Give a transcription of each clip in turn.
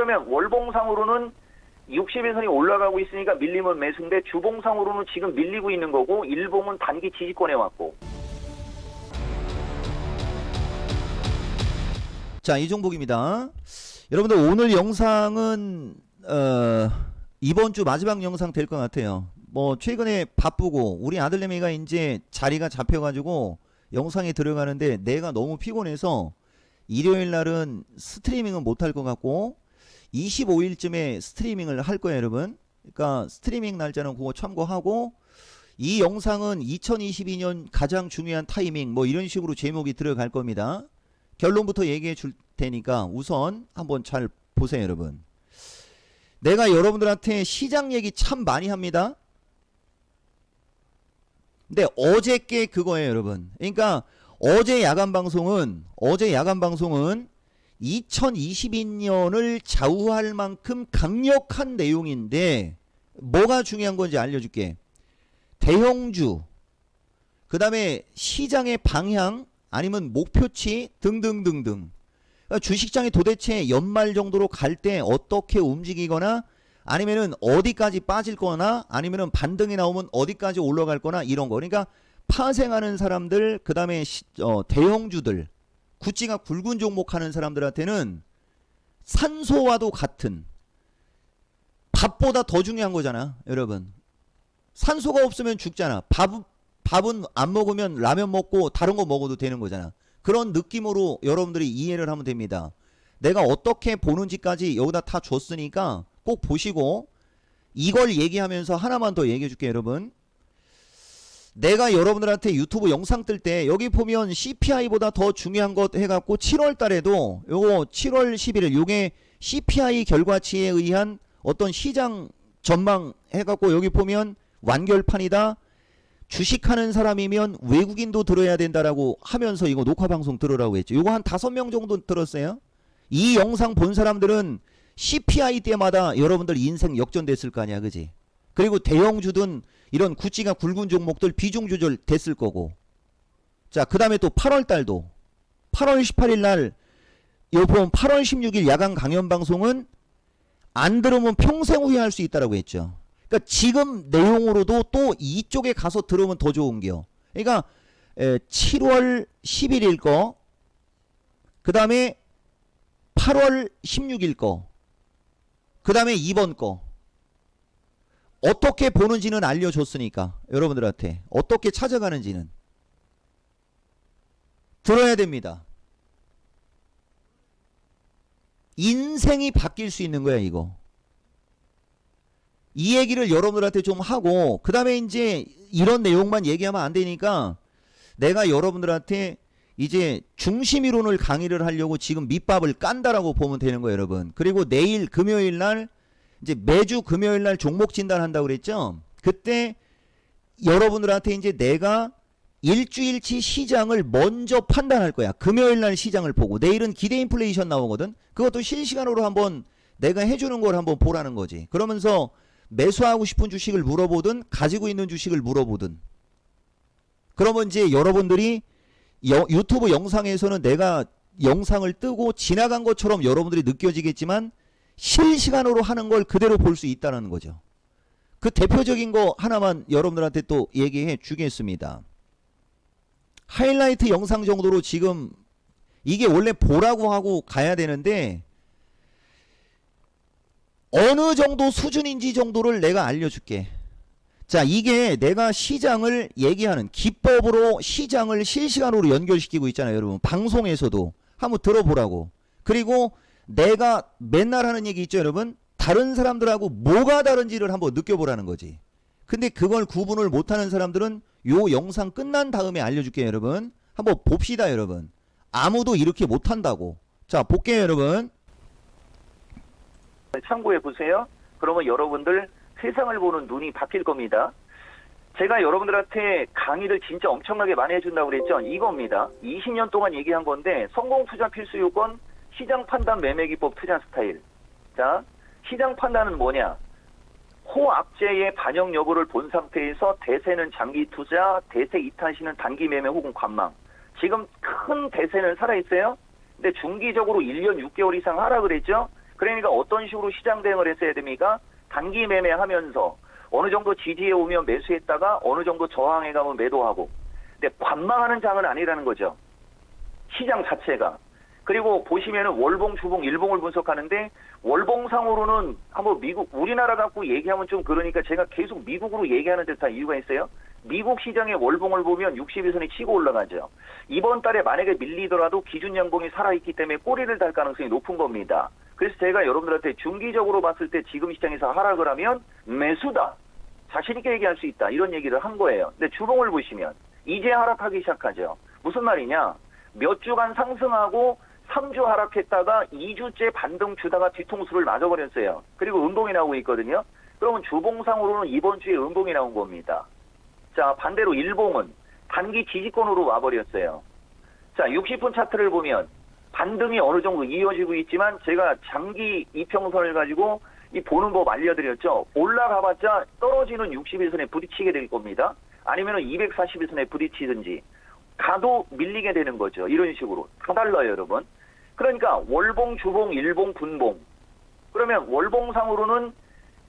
그러면 월봉상으로는 60일선이 올라가고 있으니까 밀리면 매수인데 주봉상으로는 지금 밀리고 있는 거고 일봉은 단기 지지권에 왔고. 자, 이종복입니다. 여러분들 오늘 영상은 이번 주 마지막 영상 될 것 같아요. 뭐 최근에 바쁘고 우리 아들내미가 이제 자리가 잡혀가지고 영상에 들어가는데 내가 너무 피곤해서 일요일 날은 스트리밍은 못할 것 같고 25일쯤에 스트리밍을 할 거예요, 여러분. 그러니까 스트리밍 날짜는 그거 참고하고 이 영상은 2022년 가장 중요한 타이밍 뭐 이런 식으로 제목이 들어갈 겁니다. 결론부터 얘기해 줄 테니까 우선 한번 잘 보세요, 여러분. 내가 여러분들한테 시장 얘기 참 많이 합니다. 근데 어저께 그거예요, 여러분. 그러니까 어제 야간 방송은 2022년을 좌우할 만큼 강력한 내용인데 뭐가 중요한 건지 알려줄게. 대형주, 그 다음에 시장의 방향 아니면 목표치 등등등등. 그러니까 주식장이 도대체 연말 정도로 갈 때 어떻게 움직이거나 아니면은 어디까지 빠질 거나 아니면은 반등이 나오면 어디까지 올라갈 거나 이런 거. 그러니까 파생하는 사람들, 그 다음에 대형주들, 구찌가 굵은 종목 하는 사람들한테는 산소와도 같은 밥보다 더 중요한 거잖아, 여러분. 산소가 없으면 죽잖아. 밥은 안 먹으면 라면 먹고 다른 거 먹어도 되는 거잖아. 그런 느낌으로 여러분들이 이해를 하면 됩니다. 내가 어떻게 보는지까지 여기다 다 줬으니까 꼭 보시고 이걸 얘기하면서 하나만 더 얘기해 줄게요, 여러분. 내가 여러분들한테 유튜브 영상 뜰 때 여기 보면 CPI보다 더 중요한 것 해갖고 7월 달에도 요거 7월 11일 요게 CPI 결과치에 의한 어떤 시장 전망 해갖고 여기 보면 완결판이다. 주식하는 사람이면 외국인도 들어야 된다라고 하면서 이거 녹화방송 들으라고 했죠. 요거 한 5명 정도 들었어요. 이 영상 본 사람들은 CPI 때마다 여러분들 인생 역전됐을 거 아니야, 그지? 그리고 대형주든 이런 구찌가 굵은 종목들 비중 조절 됐을 거고. 자, 그 다음에 또 8월 달도 8월 18일 날 요번 8월 16일 야간 강연 방송은 안 들으면 평생 후회할 수 있다라고 했죠. 그러니까 지금 내용으로도 또 이쪽에 가서 들으면 더 좋은겨. 그러니까 7월 11일 거, 그 다음에 8월 16일 거, 그 다음에 이번 거 어떻게 보는지는 알려줬으니까 여러분들한테 어떻게 찾아가는지는 들어야 됩니다. 인생이 바뀔 수 있는 거야, 이거. 이 얘기를 여러분들한테 좀 하고 그 다음에 이제 이런 내용만 얘기하면 안 되니까 내가 여러분들한테 이제 중심이론을 강의를 하려고 지금 밑밥을 깐다라고 보면 되는 거예요, 여러분. 그리고 내일 금요일 날 이제 매주 금요일 날 종목 진단한다고 그랬죠. 그때 여러분들한테 이제 내가 일주일치 시장을 먼저 판단할 거야. 금요일 날 시장을 보고 내일은 기대 인플레이션 나오거든. 그것도 실시간으로 한번 내가 해주는 걸 한번 보라는 거지. 그러면서 매수하고 싶은 주식을 물어보든 가지고 있는 주식을 물어보든 그러면 이제 여러분들이 유튜브 영상에서는 내가 영상을 뜨고 지나간 것처럼 여러분들이 느껴지겠지만 실시간으로 하는 걸 그대로 볼 수 있다는 거죠. 그 대표적인 거 하나만 여러분들한테 또 얘기해 주겠습니다. 하이라이트 영상 정도로 지금 이게 원래 보라고 하고 가야 되는데 어느 정도 수준인지 정도를 내가 알려줄게. 자, 이게 내가 시장을 얘기하는 기법으로 시장을 실시간으로 연결시키고 있잖아요, 여러분. 방송에서도 한번 들어보라고. 그리고 내가 맨날 하는 얘기 있죠, 여러분. 다른 사람들하고 뭐가 다른지를 한번 느껴보라는 거지. 근데 그걸 구분을 못하는 사람들은 요 영상 끝난 다음에 알려줄게요, 여러분. 한번 봅시다, 여러분. 아무도 이렇게 못한다고. 자, 볼게요, 여러분. 참고해 보세요. 그러면 여러분들 세상을 보는 눈이 바뀔 겁니다. 제가 여러분들한테 강의를 진짜 엄청나게 많이 해준다고 그랬죠. 이겁니다. 20년 동안 얘기한 건데 성공 투자 필수 요건 시장 판단 매매 기법 투자 스타일. 자, 시장 판단은 뭐냐? 호압제의 반영 여부를 본 상태에서 대세는 장기 투자, 대세 이탈 시는 단기 매매 혹은 관망. 지금 큰 대세는 살아있어요. 근데 중기적으로 1년 6개월 이상 하라 그랬죠. 그러니까 어떤 식으로 시장 대응을 했어야 됩니까? 단기 매매하면서 어느 정도 지지에 오면 매수했다가 어느 정도 저항에 가면 매도하고. 근데 관망하는 장은 아니라는 거죠. 시장 자체가. 그리고 보시면은 월봉, 주봉, 일봉을 분석하는데 월봉상으로는 한번 미국, 우리나라 갖고 얘기하면 좀 그러니까 제가 계속 미국으로 얘기하는 듯한 이유가 있어요. 미국 시장의 월봉을 보면 60일선이 치고 올라가죠. 이번 달에 만약에 밀리더라도 기준 양봉이 살아있기 때문에 꼬리를 달 가능성이 높은 겁니다. 그래서 제가 여러분들한테 중기적으로 봤을 때 지금 시장에서 하락을 하면 매수다. 자신 있게 얘기할 수 있다. 이런 얘기를 한 거예요. 근데 주봉을 보시면 이제 하락하기 시작하죠. 무슨 말이냐? 몇 주간 상승하고 3주 하락했다가 2주째 반등 주다가 뒤통수를 맞아버렸어요. 그리고 음봉이 나오고 있거든요. 그러면 주봉상으로는 이번 주에 음봉이 나온 겁니다. 자, 반대로 일봉은 단기 지지권으로 와버렸어요. 자, 60분 차트를 보면 반등이 어느 정도 이어지고 있지만 제가 장기 이평선을 가지고 이 보는 법 알려드렸죠. 올라가봤자 떨어지는 60일선에 부딪히게 될 겁니다. 아니면 240일선에 부딪히든지 가도 밀리게 되는 거죠. 이런 식으로. 다 달라요, 여러분. 그러니까 월봉, 주봉, 일봉, 분봉. 그러면 월봉상으로는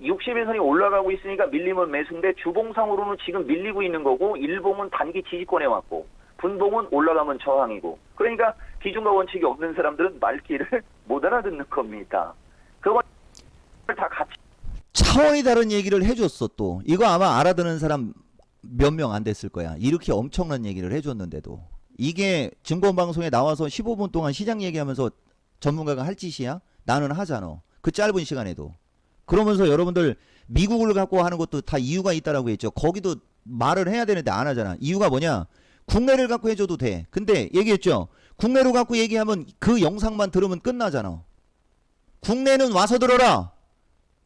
60일선이 올라가고 있으니까 밀리면 매수인데 주봉상으로는 지금 밀리고 있는 거고 일봉은 단기 지지권에 왔고 분봉은 올라가면 저항이고. 그러니까 기준과 원칙이 없는 사람들은 말귀를 못 알아듣는 겁니다. 그걸 다 같이 차원이 다른 얘기를 해줬어. 또 이거 아마 알아듣는 사람 몇 명 안 됐을 거야. 이렇게 엄청난 얘기를 해줬는데도 이게 증권방송에 나와서 15분 동안 시장 얘기하면서 전문가가 할 짓이야? 나는 하잖아. 그 짧은 시간에도. 그러면서 여러분들 미국을 갖고 하는 것도 다 이유가 있다라고 했죠. 거기도 말을 해야 되는데 안 하잖아. 이유가 뭐냐? 국내를 갖고 해줘도 돼. 근데 얘기했죠. 국내로 갖고 얘기하면 그 영상만 들으면 끝나잖아. 국내는 와서 들어라.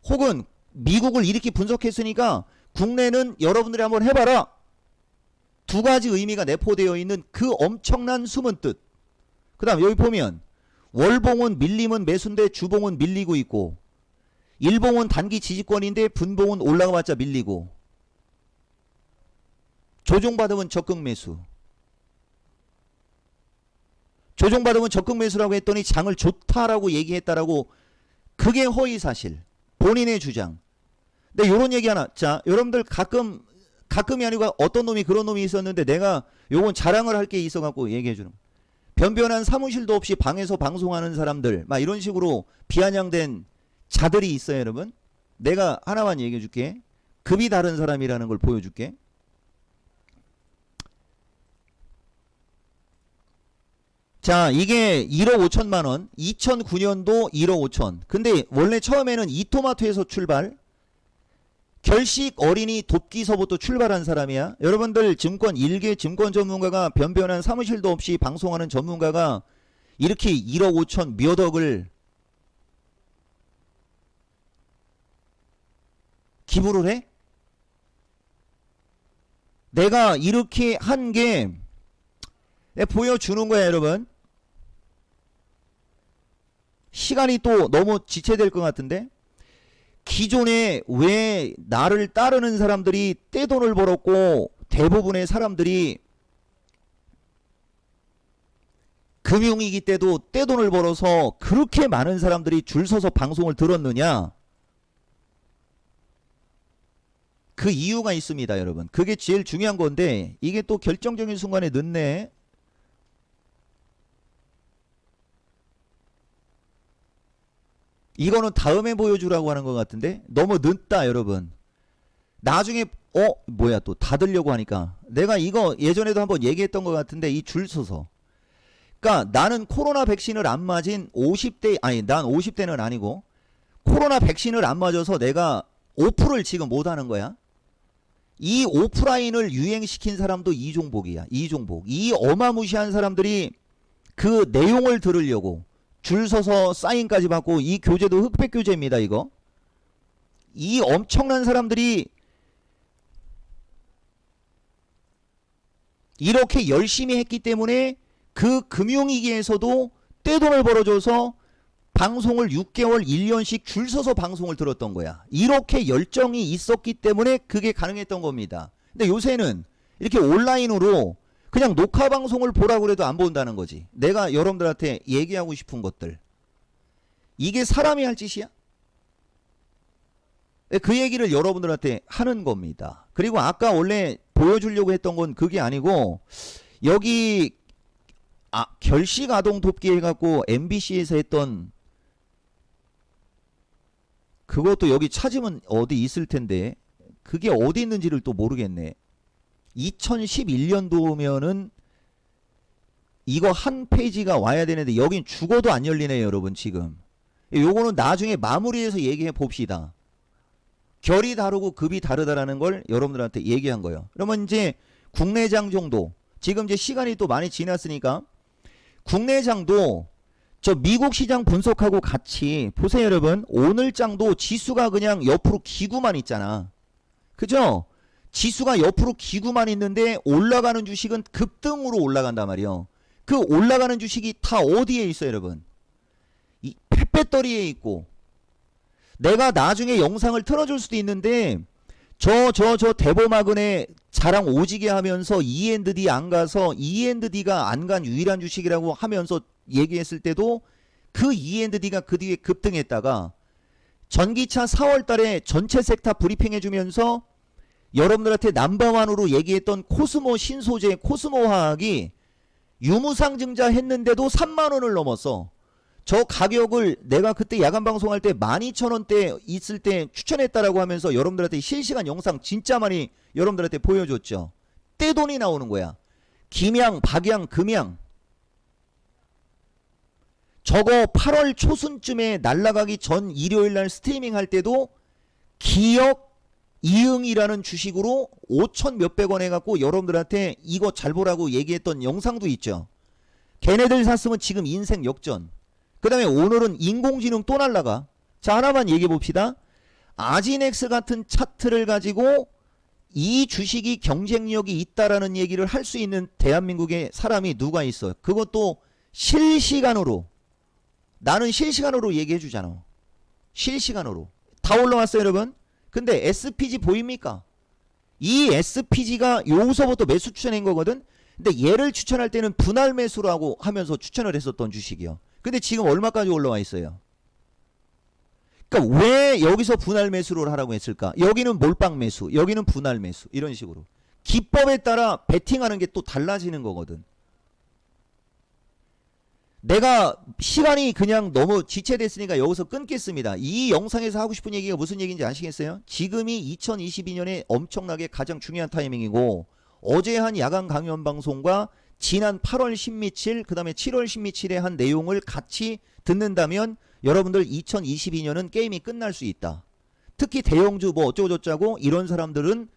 혹은 미국을 이렇게 분석했으니까 국내는 여러분들이 한번 해봐라. 두 가지 의미가 내포되어 있는 그 엄청난 숨은 뜻. 그 다음 여기 보면 월봉은 밀리면 매수인데 주봉은 밀리고 있고 일봉은 단기 지지권인데 분봉은 올라가봤자 밀리고 조정받으면 적극 매수. 조정받으면 적극 매수라고 했더니 장을 좋다라고 얘기했다라고. 그게 허위사실. 본인의 주장. 근데 요런 얘기 하나. 자, 여러분들 가끔이 아니고 어떤 놈이 그런 놈이 있었는데 내가 요건 자랑을 할 게 있어갖고 얘기해주는. 변변한 사무실도 없이 방에서 방송하는 사람들 막 이런 식으로 비아냥된 자들이 있어요, 여러분. 내가 하나만 얘기해줄게. 급이 다른 사람이라는 걸 보여줄게. 자, 이게 1억 5천만 원. 2009년도 1억 5천. 근데 원래 처음에는 이토마토에서 출발. 결식 어린이 돕기서부터 출발한 사람이야. 여러분들 증권 일개 증권 전문가가 변변한 사무실도 없이 방송하는 전문가가 이렇게 1억 5천 몇 억을 기부를 해? 내가 이렇게 한 게 보여주는 거야, 여러분. 시간이 또 너무 지체될 것 같은데. 기존에 왜 나를 따르는 사람들이 떼돈을 벌었고 대부분의 사람들이 금융위기 때도 떼돈을 벌어서 그렇게 많은 사람들이 줄 서서 방송을 들었느냐? 그 이유가 있습니다, 여러분. 그게 제일 중요한 건데 이게 또 결정적인 순간에 늦네. 이거는 다음에 보여주라고 하는 것 같은데 너무 늦다, 여러분. 나중에 뭐야 또 닫으려고 하니까. 내가 이거 예전에도 한번 얘기했던 것 같은데 이 줄 서서. 그러니까 나는 코로나 백신을 안 맞은 50대 아니 난 50대는 아니고 코로나 백신을 안 맞아서 내가 오프를 지금 못하는 거야. 이 오프라인을 유행시킨 사람도 이종복이야. 이종복. 이 어마무시한 사람들이 그 내용을 들으려고 줄 서서 사인까지 받고. 이 교재도 흑백 교재입니다, 이거. 이 엄청난 사람들이 이렇게 열심히 했기 때문에 그 금융위기에서도 떼돈을 벌어줘서 방송을 6개월 1년씩 줄 서서 방송을 들었던 거야. 이렇게 열정이 있었기 때문에 그게 가능했던 겁니다. 근데 요새는 이렇게 온라인으로 그냥 녹화 방송을 보라고 해도 안 본다는 거지. 내가 여러분들한테 얘기하고 싶은 것들. 이게 사람이 할 짓이야? 그 얘기를 여러분들한테 하는 겁니다. 그리고 아까 원래 보여주려고 했던 건 그게 아니고 여기 결식 아동 돕기 해갖고 MBC에서 했던 그것도 여기 찾으면 어디 있을 텐데 그게 어디 있는지를 또 모르겠네. 2011년도면은 이거 한 페이지가 와야 되는데 여긴 죽어도 안 열리네요, 여러분. 지금 요거는 나중에 마무리해서 얘기해 봅시다. 결이 다르고 급이 다르다라는 걸 여러분들한테 얘기한 거예요. 그러면 이제 국내장 정도, 지금 이제 시간이 또 많이 지났으니까 국내장도 저 미국 시장 분석하고 같이 보세요, 여러분. 오늘 장도 지수가 그냥 옆으로 기구만 있잖아. 그죠? 지수가 옆으로 기구만 있는데 올라가는 주식은 급등으로 올라간단 말이에요. 그 올라가는 주식이 다 어디에 있어요, 여러분? 이 펫배터리에 있고. 내가 나중에 영상을 틀어줄 수도 있는데 저 대보마근에 자랑 오지게 하면서 E&D 안 가서 E&D가 안 간 유일한 주식이라고 하면서 얘기했을 때도 그 E&D가 그 뒤에 급등했다가 전기차 4월달에 전체 섹터 브리핑 해주면서 여러분들한테 넘버원으로 얘기했던 코스모 신소재 코스모화학이 유무상증자 했는데도 3만원을 넘었어. 저 가격을 내가 그때 야간 방송할 때 12,000원대 있을 때 추천했다라고 하면서 여러분들한테 실시간 영상 진짜 많이 여러분들한테 보여줬죠. 떼돈이 나오는 거야. 김양, 박양, 금양. 저거 8월 초순쯤에 날아가기 전 일요일날 스트리밍 할 때도 기억 이응이라는 주식으로 5천 몇백 원 해갖고 여러분들한테 이거 잘 보라고 얘기했던 영상도 있죠. 걔네들 샀으면 지금 인생 역전. 그 다음에 오늘은 인공지능 또 날라가. 자, 하나만 얘기해 봅시다. 아지넥스 같은 차트를 가지고 이 주식이 경쟁력이 있다라는 얘기를 할 수 있는 대한민국의 사람이 누가 있어요? 그것도 실시간으로. 나는 실시간으로 얘기해 주잖아. 실시간으로. 다 올라왔어요, 여러분? 근데 SPG 보입니까? 이 SPG가 여기서부터 매수 추천한 거거든? 근데 얘를 추천할 때는 분할 매수라고 하면서 추천을 했었던 주식이요. 근데 지금 얼마까지 올라와 있어요? 그러니까 왜 여기서 분할 매수를 하라고 했을까? 여기는 몰빵 매수, 여기는 분할 매수, 이런 식으로. 기법에 따라 베팅하는 게 또 달라지는 거거든. 내가 시간이 그냥 너무 지체됐으니까 여기서 끊겠습니다. 이 영상에서 하고 싶은 얘기가 무슨 얘기인지 아시겠어요? 지금이 2022년에 엄청나게 가장 중요한 타이밍이고 어제 한 야간 강연 방송과 지난 8월 10미칠 그 다음에 7월 10미칠에 한 내용을 같이 듣는다면 여러분들 2022년은 게임이 끝날 수 있다. 특히 대형주 뭐 어쩌고저쩌고 이런 사람들은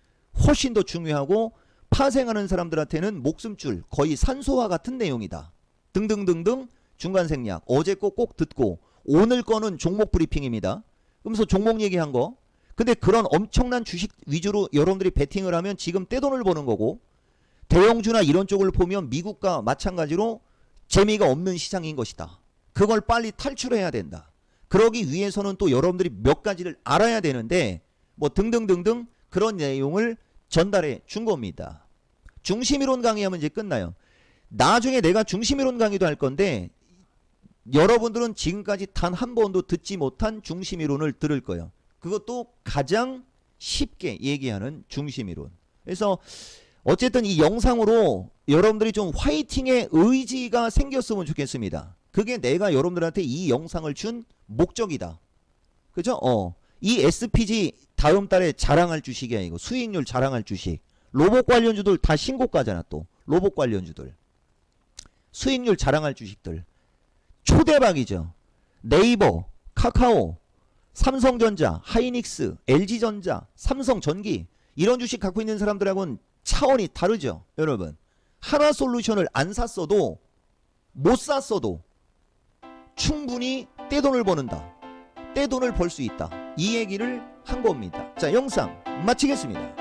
훨씬 더 중요하고 파생하는 사람들한테는 목숨줄 거의 산소와 같은 내용이다. 등등등등 중간 생략 어제 거 꼭 듣고 오늘 거는 종목 브리핑입니다. 그러면서 종목 얘기한 거. 근데 그런 엄청난 주식 위주로 여러분들이 베팅을 하면 지금 떼돈을 버는 거고 대형주나 이런 쪽을 보면 미국과 마찬가지로 재미가 없는 시장인 것이다. 그걸 빨리 탈출해야 된다. 그러기 위해서는 또 여러분들이 몇 가지를 알아야 되는데 뭐 등등등등 그런 내용을 전달해 준 겁니다. 중심이론 강의하면 이제 끝나요. 나중에 내가 중심이론 강의도 할 건데 여러분들은 지금까지 단 한 번도 듣지 못한 중심이론을 들을 거예요. 그것도 가장 쉽게 얘기하는 중심이론. 그래서 어쨌든 이 영상으로 여러분들이 좀 화이팅의 의지가 생겼으면 좋겠습니다. 그게 내가 여러분들한테 이 영상을 준 목적이다. 그죠? 이 SPG 다음 달에 자랑할 주식이야. 이거 수익률 자랑할 주식. 로봇 관련주들 다 신고가잖아. 또 로봇 관련주들 수익률 자랑할 주식들 초대박이죠. 네이버, 카카오, 삼성전자, 하이닉스, LG전자, 삼성전기 이런 주식 갖고 있는 사람들하고는 차원이 다르죠. 여러분 하나솔루션을 안 샀어도 못 샀어도 충분히 떼돈을 버는다. 떼돈을 벌 수 있다. 이 얘기를 한 겁니다. 자, 영상 마치겠습니다.